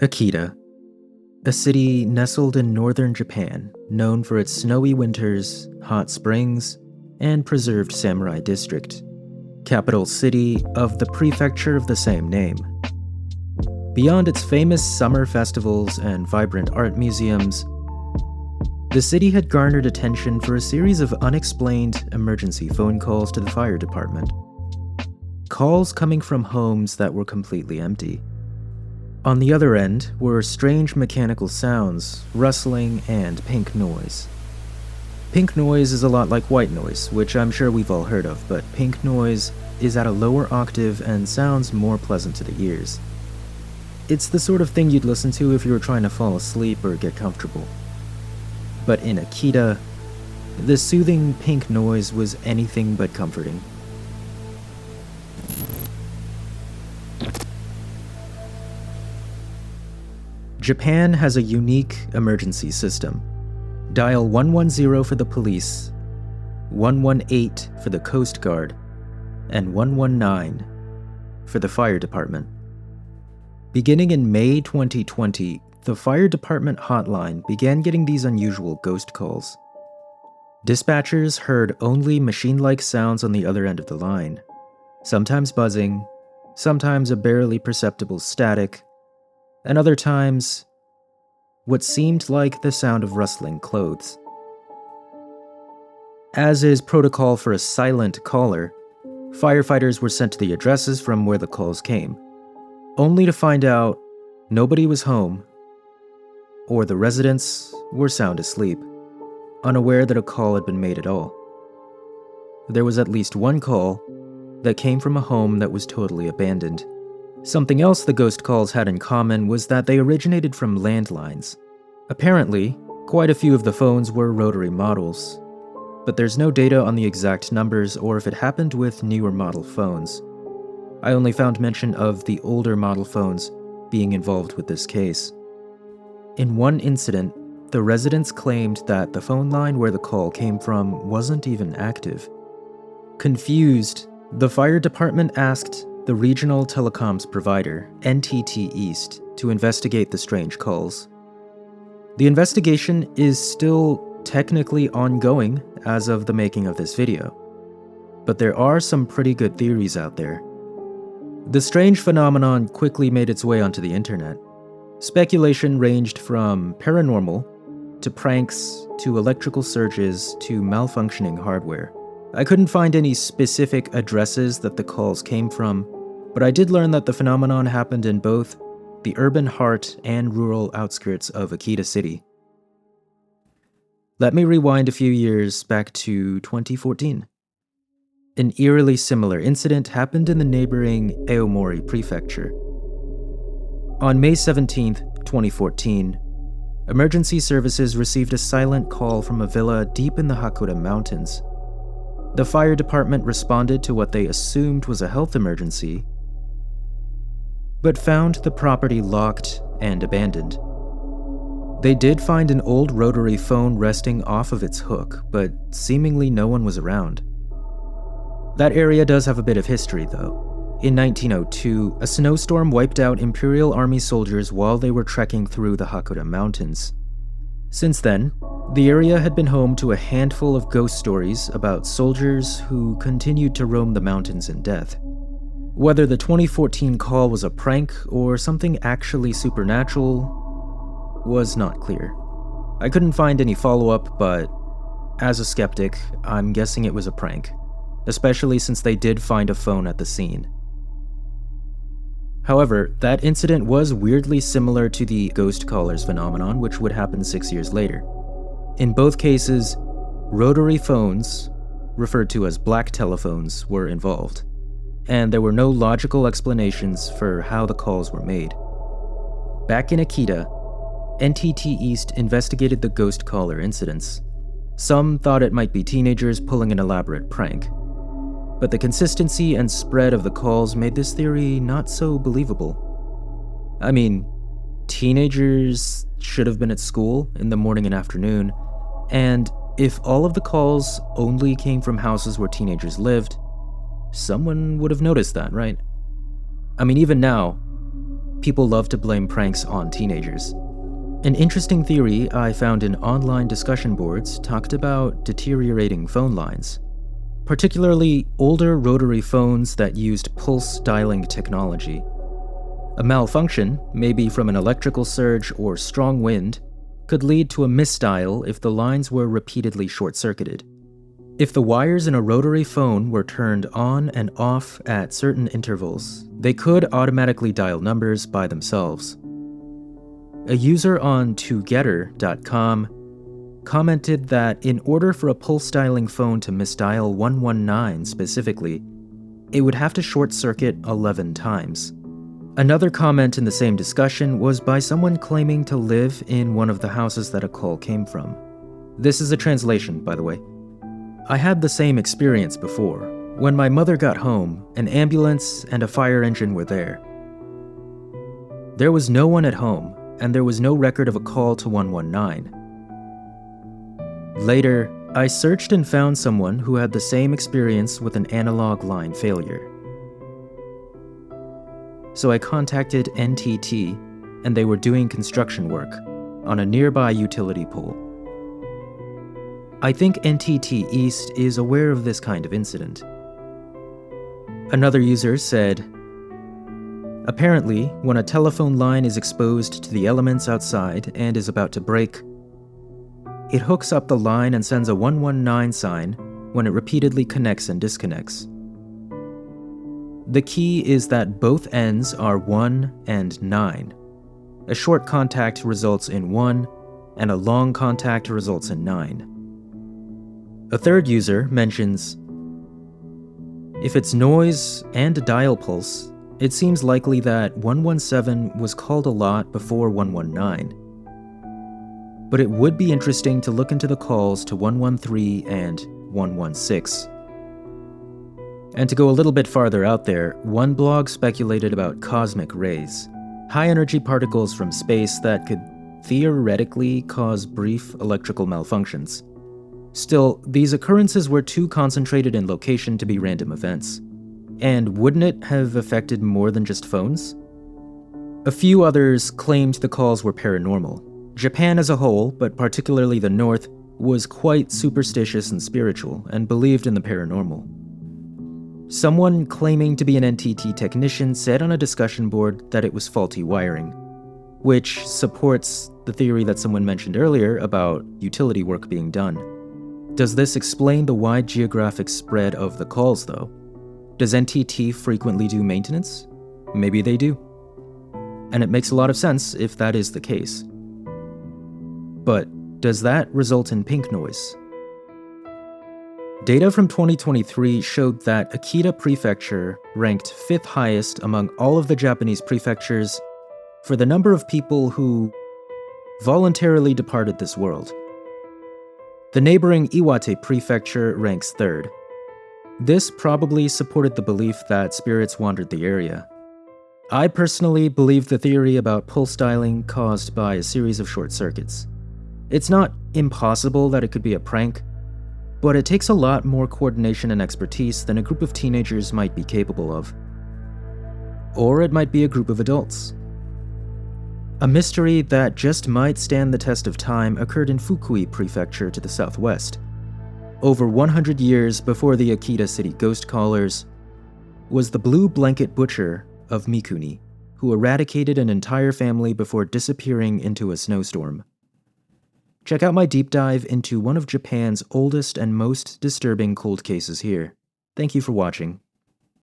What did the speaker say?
Akita, a city nestled in northern Japan, known for its snowy winters, hot springs, and preserved samurai district. Capital city of the prefecture of the same name. Beyond its famous summer festivals and vibrant art museums, the city had garnered attention for a series of unexplained emergency phone calls to the fire department. Calls coming from homes that were completely empty. On the other end were strange mechanical sounds, rustling, and pink noise. Pink noise is a lot like white noise, which I'm sure we've all heard of, but pink noise is at a lower octave and sounds more pleasant to the ears. It's the sort of thing you'd listen to if you were trying to fall asleep or get comfortable. But in Akita, the soothing pink noise was anything but comforting. Japan has a unique emergency system. Dial 110 for the police, 118 for the Coast Guard, and 119 for the fire department. Beginning in May 2020, the fire department hotline began getting these unusual ghost calls. Dispatchers heard only machine-like sounds on the other end of the line, sometimes buzzing, sometimes a barely perceptible static, and other times, what seemed like the sound of rustling clothes. As is protocol for a silent caller, firefighters were sent to the addresses from where the calls came, only to find out nobody was home, or the residents were sound asleep, unaware that a call had been made at all. There was at least one call that came from a home that was totally abandoned. Something else the ghost calls had in common was that they originated from landlines. Apparently, quite a few of the phones were rotary models, but there's no data on the exact numbers or if it happened with newer model phones. I only found mention of the older model phones being involved with this case. In one incident, the residents claimed that the phone line where the call came from wasn't even active. Confused, the fire department asked the regional telecoms provider, NTT East, to investigate the strange calls. The investigation is still technically ongoing as of the making of this video, but there are some pretty good theories out there. The strange phenomenon quickly made its way onto the internet. Speculation ranged from paranormal, to pranks, to electrical surges, to malfunctioning hardware. I couldn't find any specific addresses that the calls came from, but I did learn that the phenomenon happened in both the urban heart and rural outskirts of Akita City. Let me rewind a few years back to 2014. An eerily similar incident happened in the neighboring Aomori prefecture. On May 17, 2014, emergency services received a silent call from a villa deep in the Hakkōda Mountains. The fire department responded to what they assumed was a health emergency, but found the property locked and abandoned. They did find an old rotary phone resting off of its hook, but seemingly no one was around. That area does have a bit of history, though. In 1902, a snowstorm wiped out Imperial Army soldiers while they were trekking through the Hakkōda Mountains. Since then, the area had been home to a handful of ghost stories about soldiers who continued to roam the mountains in death. Whether the 2014 call was a prank or something actually supernatural was not clear. I couldn't find any follow-up, but as a skeptic, I'm guessing it was a prank, especially since they did find a phone at the scene. However, that incident was weirdly similar to the ghost callers phenomenon, which would happen 6 years later. In both cases, rotary phones, referred to as black telephones, were involved, and there were no logical explanations for how the calls were made. Back in Akita, NTT East investigated the ghost caller incidents. Some thought it might be teenagers pulling an elaborate prank, but the consistency and spread of the calls made this theory not so believable. I mean, teenagers should have been at school in the morning and afternoon, and if all of the calls only came from houses where teenagers lived, someone would have noticed that, right? I mean, even now, people love to blame pranks on teenagers. An interesting theory I found in online discussion boards talked about deteriorating phone lines, particularly older rotary phones that used pulse dialing technology. A malfunction, maybe from an electrical surge or strong wind, could lead to a misdial if the lines were repeatedly short-circuited. If the wires in a rotary phone were turned on and off at certain intervals, they could automatically dial numbers by themselves. A user on togetter.com commented that in order for a pulse dialing phone to misdial 119 specifically, it would have to short-circuit 11 times. Another comment in the same discussion was by someone claiming to live in one of the houses that a call came from. This is a translation, by the way. I had the same experience before. When my mother got home, an ambulance and a fire engine were there. There was no one at home, and there was no record of a call to 119. Later, I searched and found someone who had the same experience with an analog line failure. So I contacted NTT, and they were doing construction work on a nearby utility pole. I think NTT East is aware of this kind of incident. Another user said, apparently, when a telephone line is exposed to the elements outside and is about to break, it hooks up the line and sends a 119 sign when it repeatedly connects and disconnects. The key is that both ends are 1 and 9. A short contact results in 1, and a long contact results in 9. A third user mentions, if it's noise and a dial pulse, it seems likely that 117 was called a lot before 119. But it would be interesting to look into the calls to 113 and 116. And to go a little bit farther out there, one blog speculated about cosmic rays, high-energy particles from space that could theoretically cause brief electrical malfunctions. Still, these occurrences were too concentrated in location to be random events. And wouldn't it have affected more than just phones? A few others claimed the calls were paranormal. Japan as a whole, but particularly the North, was quite superstitious and spiritual, and believed in the paranormal. Someone claiming to be an NTT technician said on a discussion board that it was faulty wiring, which supports the theory that someone mentioned earlier about utility work being done. Does this explain the wide geographic spread of the calls, though? Does NTT frequently do maintenance? Maybe they do. And it makes a lot of sense if that is the case. But does that result in pink noise? Data from 2023 showed that Akita Prefecture ranked 5th highest among all of the Japanese prefectures for the number of people who voluntarily departed this world. The neighboring Iwate Prefecture ranks 3rd. This probably supported the belief that spirits wandered the area. I personally believe the theory about pulse dialing caused by a series of short circuits. It's not impossible that it could be a prank, but it takes a lot more coordination and expertise than a group of teenagers might be capable of. Or it might be a group of adults. A mystery that just might stand the test of time occurred in Fukui Prefecture to the southwest. Over 100 years before the Akita City ghost callers was the Blue Blanket Butcher of Mikuni, who eradicated an entire family before disappearing into a snowstorm. Check out my deep dive into one of Japan's oldest and most disturbing cold cases here. Thank you for watching.